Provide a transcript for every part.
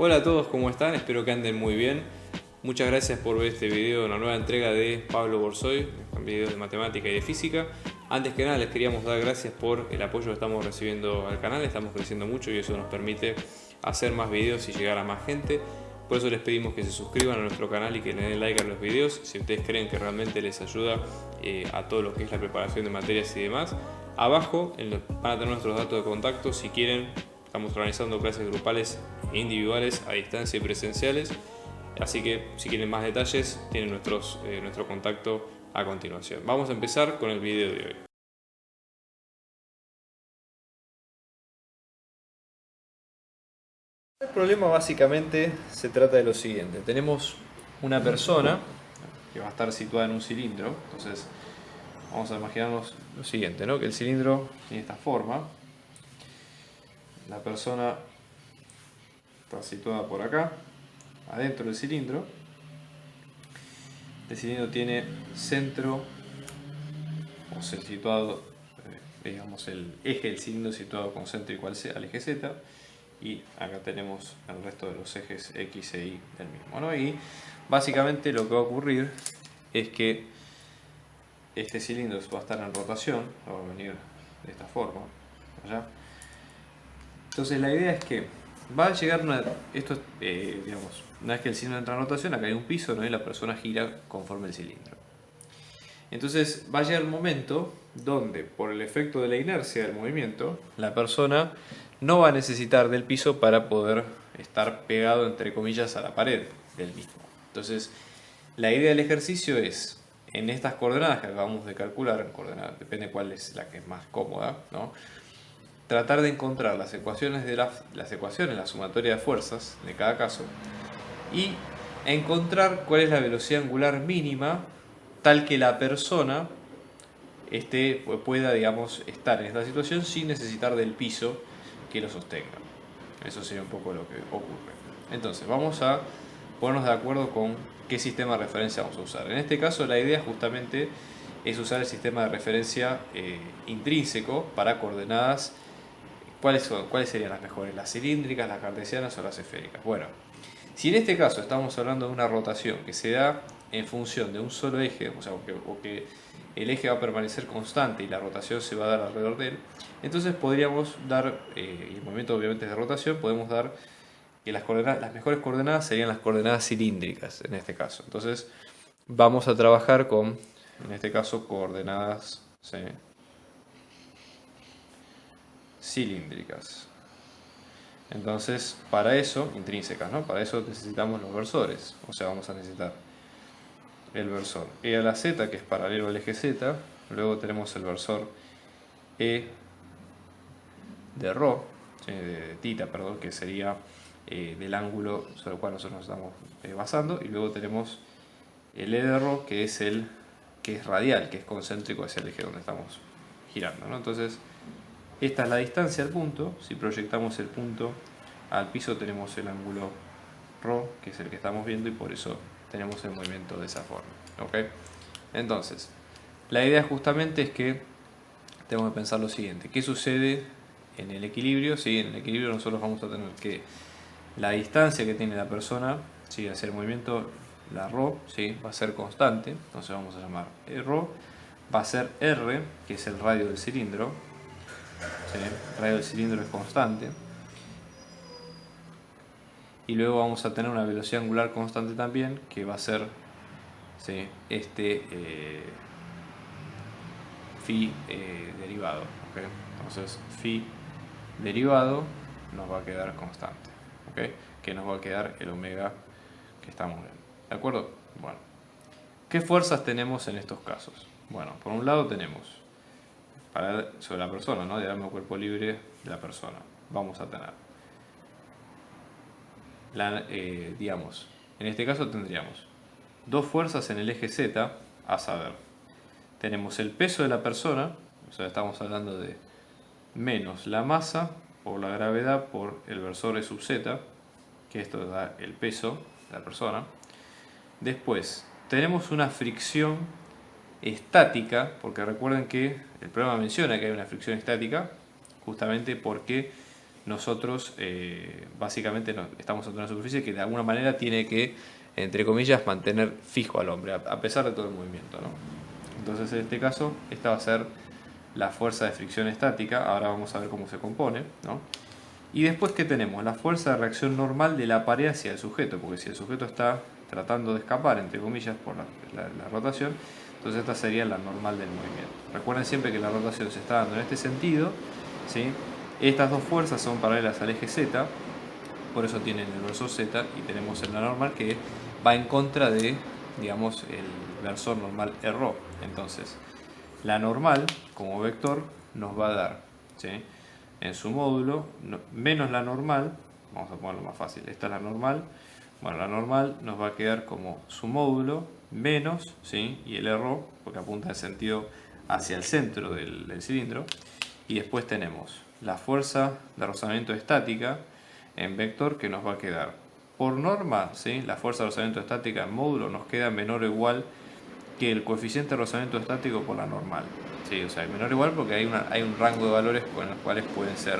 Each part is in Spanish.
Hola a todos, ¿cómo están? Espero que anden muy bien. Muchas gracias por ver este video, una nueva entrega de Pablo Borsoy, un video de matemática y de física. Antes que nada les queríamos dar gracias por el apoyo que estamos recibiendo al canal, estamos creciendo mucho y eso nos permite hacer más videos y llegar a más gente. Por eso les pedimos que se suscriban a nuestro canal y que le den like a los videos si ustedes creen que realmente les ayuda a todo lo que es la preparación de materias y demás. Abajo van a tener nuestros datos de contacto si quieren. Estamos organizando clases grupales e individuales a distancia y presenciales. Así que si quieren más detalles tienen nuestro contacto a continuación. Vamos a empezar con el video de hoy. El problema básicamente se trata de lo siguiente. Tenemos una persona que va a estar situada en un cilindro. Entonces vamos a imaginarnos lo siguiente, ¿no? Que el cilindro tiene esta forma. La persona está situada por acá, adentro del cilindro. El cilindro tiene centro, o sea, situado, digamos, el eje del cilindro situado concéntrico al eje Z, y acá tenemos el resto de los ejes X e Y del mismo, ¿no? Y básicamente lo que va a ocurrir es que este cilindro va a estar en rotación, va a venir de esta forma, allá. Entonces la idea es que va a llegar digamos, una vez que el cilindro entra en rotación, acá hay un piso, ¿no? Y la persona gira conforme el cilindro. Entonces va a llegar un momento donde, por el efecto de la inercia del movimiento, la persona no va a necesitar del piso para poder estar pegado, entre comillas, a la pared del mismo. Entonces, la idea del ejercicio es, en estas coordenadas que acabamos de calcular, depende cuál es la que es más cómoda, ¿no? Tratar de encontrar las ecuaciones, la sumatoria de fuerzas de cada caso, y encontrar cuál es la velocidad angular mínima tal que la persona pueda, digamos, estar en esta situación sin necesitar del piso que lo sostenga. Eso sería un poco lo que ocurre. Entonces vamos a ponernos de acuerdo con qué sistema de referencia vamos a usar. En este caso la idea justamente es usar el sistema de referencia intrínseco para coordenadas. ¿Cuáles serían las mejores? ¿Las cilíndricas, las cartesianas o las esféricas? Bueno, si en este caso estamos hablando de una rotación que se da en función de un solo eje, o sea, que el eje va a permanecer constante y la rotación se va a dar alrededor de él, entonces podríamos dar, y el movimiento obviamente es de rotación, podemos dar que las mejores coordenadas serían las coordenadas cilíndricas en este caso. Entonces vamos a trabajar con, en este caso, coordenadas cilíndricas. Entonces, para eso, intrínsecas, ¿no? Para eso necesitamos los versores. O sea, vamos a necesitar el versor E a la Z, que es paralelo al eje Z. Luego tenemos el versor E de ρ, de θ, perdón, que sería del ángulo sobre el cual nosotros nos estamos basando. Y luego tenemos el E de ρ, que es radial, que es concéntrico hacia el eje donde estamos girando, ¿no? Entonces, esta es la distancia al punto. Si proyectamos el punto al piso tenemos el ángulo ρ, que es el que estamos viendo, y por eso tenemos el movimiento de esa forma. ¿Okay? Entonces, la idea justamente es que tenemos que pensar lo siguiente. ¿Qué sucede en el equilibrio? Sí, en el equilibrio nosotros vamos a tener que la distancia que tiene la persona, ¿sí?, hacia el movimiento, la ρ, ¿sí?, va a ser constante. Entonces vamos a llamar ρ, va a ser r, que es el radio del cilindro. ¿Sí? El radio del cilindro es constante. Y luego vamos a tener una velocidad angular constante también, que va a ser, ¿sí?, phi derivado. ¿Okay? Entonces phi derivado nos va a quedar constante. ¿Okay? Que nos va a quedar el omega que estamos viendo. ¿De acuerdo? Bueno, ¿qué fuerzas tenemos en estos casos? Bueno, por un lado tenemos sobre la persona, ¿no? Diagrama de cuerpo libre de la persona. Vamos a tener, digamos, en este caso tendríamos dos fuerzas en el eje Z, a saber, tenemos el peso de la persona, o sea, estamos hablando de menos la masa por la gravedad por el versor E sub Z, que esto da el peso de la persona. Después tenemos una fricción estática, porque recuerden que el programa menciona que hay una fricción estática, justamente porque nosotros básicamente estamos ante una superficie que de alguna manera tiene que, entre comillas, mantener fijo al hombre, a pesar de todo el movimiento, ¿no? Entonces en este caso, esta va a ser la fuerza de fricción estática. Ahora vamos a ver cómo se compone, ¿no? Y después, ¿qué tenemos? La fuerza de reacción normal de la pared hacia el sujeto, porque si el sujeto está tratando de escapar, entre comillas, por la rotación, entonces esta sería la normal del movimiento. Recuerden siempre que la rotación se está dando en este sentido, ¿sí? Estas dos fuerzas son paralelas al eje Z, por eso tienen el versor Z, y tenemos en la normal que va en contra de, digamos, el versor normal ρ. Entonces, la normal, como vector, nos va a dar, ¿sí?, en su módulo, menos la normal, vamos a ponerlo más fácil, esta es la normal, bueno, la normal nos va a quedar como su módulo, menos, ¿sí?, y el ρ, porque apunta en sentido hacia el centro del cilindro, y después tenemos la fuerza de rozamiento estática en vector, que nos va a quedar, por norma, ¿sí?, la fuerza de rozamiento estática en módulo nos queda menor o igual que el coeficiente de rozamiento estático por la normal. Sí, o sea, menor o igual porque hay un rango de valores con los cuales pueden ser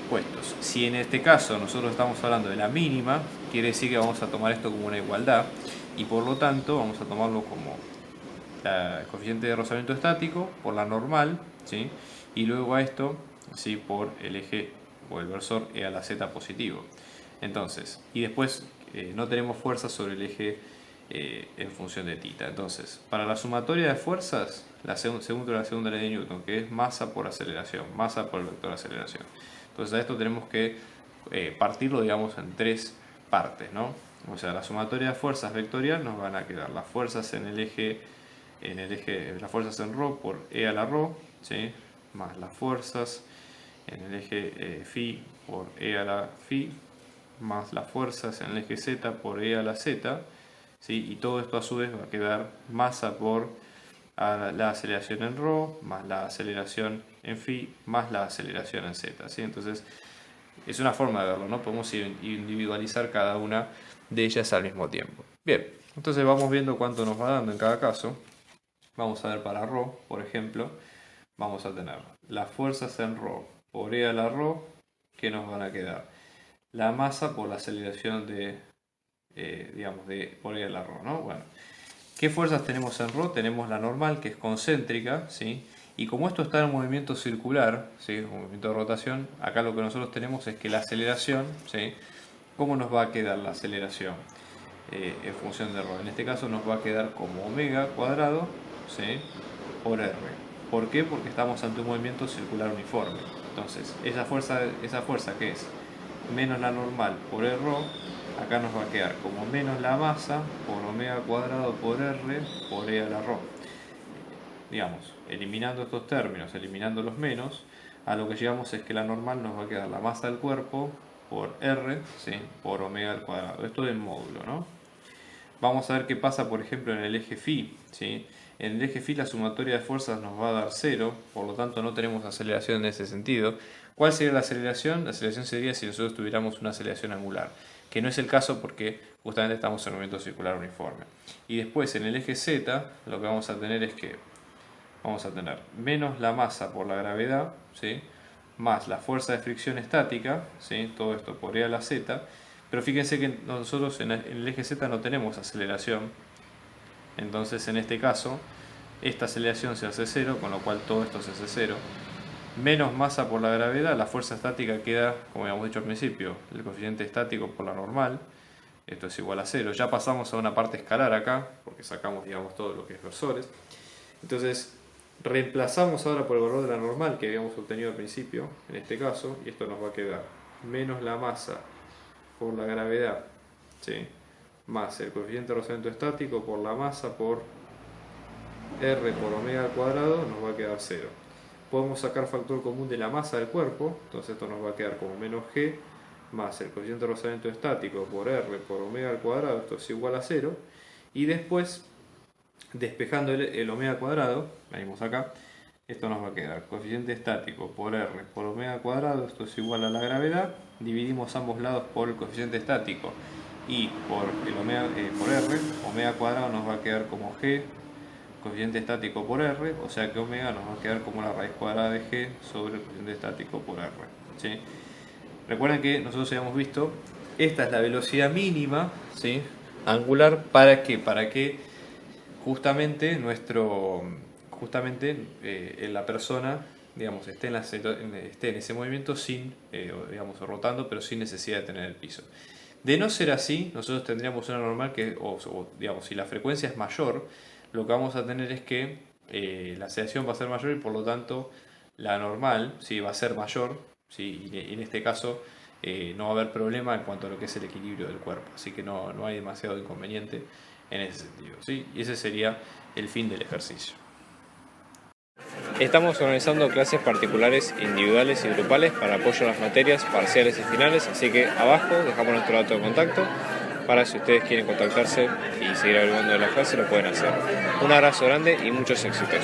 puestos. Si en este caso nosotros estamos hablando de la mínima, quiere decir que vamos a tomar esto como una igualdad, y por lo tanto vamos a tomarlo como el coeficiente de rozamiento estático por la normal, ¿sí?, y luego a esto, ¿sí?, por el eje o el versor e a la z positivo. Entonces, y después no tenemos fuerza sobre el eje en función de θ. Entonces, para la sumatoria de fuerzas, la segunda ley de Newton, que es masa por aceleración, masa por el vector de aceleración. Entonces, a esto tenemos que partirlo, digamos, en tres partes, ¿no? O sea, la sumatoria de fuerzas vectorial nos van a quedar las fuerzas en el eje, las fuerzas en ρ por e a la ρ, ¿sí?, más las fuerzas en el eje phi por e a la phi, más las fuerzas en el eje z por e a la z, ¿sí?, y todo esto a su vez va a quedar masa por la aceleración en ρ, más la aceleración en phi, más la aceleración en z, ¿sí? Entonces, es una forma de verlo, ¿no? Podemos individualizar cada una de ellas al mismo tiempo. Bien, entonces vamos viendo cuánto nos va dando en cada caso. Vamos a ver para ρ, por ejemplo, vamos a tener las fuerzas en ρ por e a la ρ, que nos van a quedar la masa por la aceleración digamos, por e a la ρ, ¿no? Bueno, ¿qué fuerzas tenemos en ρ? Tenemos la normal, que es concéntrica, ¿sí? Y como esto está en movimiento circular, ¿sí?, un movimiento de rotación, acá lo que nosotros tenemos es que la aceleración, ¿sí?, ¿cómo nos va a quedar la aceleración en función de ρ? En este caso nos va a quedar como omega cuadrado, ¿sí?, por r. ¿Por qué? Porque estamos ante un movimiento circular uniforme. Entonces, esa fuerza que es menos la normal por r, acá nos va a quedar como menos la masa por omega cuadrado por r por e a la ρ. Digamos, eliminando estos términos, eliminando los menos, a lo que llegamos es que la normal nos va a quedar la masa del cuerpo por r, ¿sí?, por omega al cuadrado. Esto del módulo, ¿no? Vamos a ver qué pasa, por ejemplo, en el eje phi, ¿sí? En el eje phi la sumatoria de fuerzas nos va a dar 0, por lo tanto no tenemos aceleración en ese sentido. ¿Cuál sería la aceleración? La aceleración sería si nosotros tuviéramos una aceleración angular, que no es el caso porque justamente estamos en movimiento circular uniforme. Y después en el eje z lo que vamos a tener es que vamos a tener menos la masa por la gravedad, ¿sí?, más la fuerza de fricción estática, ¿sí?, todo esto por e a la z. Pero fíjense que nosotros en el eje z no tenemos aceleración, entonces en este caso esta aceleración se hace 0, con lo cual todo esto se hace 0. Menos masa por la gravedad, la fuerza estática queda, como habíamos dicho al principio, el coeficiente estático por la normal, esto es igual a 0. Ya pasamos a una parte escalar acá, porque sacamos, digamos, todo lo que es versores. Entonces reemplazamos ahora por el valor de la normal que habíamos obtenido al principio, en este caso, y esto nos va a quedar menos la masa por la gravedad, ¿sí?, más el coeficiente de rozamiento estático por la masa por r por omega al cuadrado, nos va a quedar 0. Podemos sacar factor común de la masa del cuerpo, entonces esto nos va a quedar como menos g más el coeficiente de rozamiento estático por r por omega al cuadrado, esto es igual a 0. Y después, despejando el omega cuadrado, venimos acá, esto nos va a quedar coeficiente estático por r por omega cuadrado, esto es igual a la gravedad, dividimos ambos lados por el coeficiente estático y por el omega, por r, omega cuadrado nos va a quedar como g coeficiente estático por R, o sea que omega nos va a quedar como la raíz cuadrada de G sobre el coeficiente estático por R. ¿Sí? Recuerden que nosotros habíamos visto, esta es la velocidad mínima, ¿sí?, angular. ¿Para qué? Para que justamente la persona, digamos, esté en ese movimiento sin, digamos, rotando, pero sin necesidad de tener el piso. De no ser así, nosotros tendríamos una normal que, digamos, si la frecuencia es mayor, lo que vamos a tener es que la aceleración va a ser mayor y por lo tanto la normal, ¿sí?, va a ser mayor, ¿sí?, y en este caso no va a haber problema en cuanto a lo que es el equilibrio del cuerpo, así que no hay demasiado inconveniente en ese sentido, ¿sí? Y ese sería el fin del ejercicio. Estamos organizando clases particulares, individuales y grupales para apoyo a las materias parciales y finales, así que abajo dejamos nuestro dato de contacto para si ustedes quieren contactarse y seguir hablando de la clase lo pueden hacer. Un abrazo grande y muchos éxitos.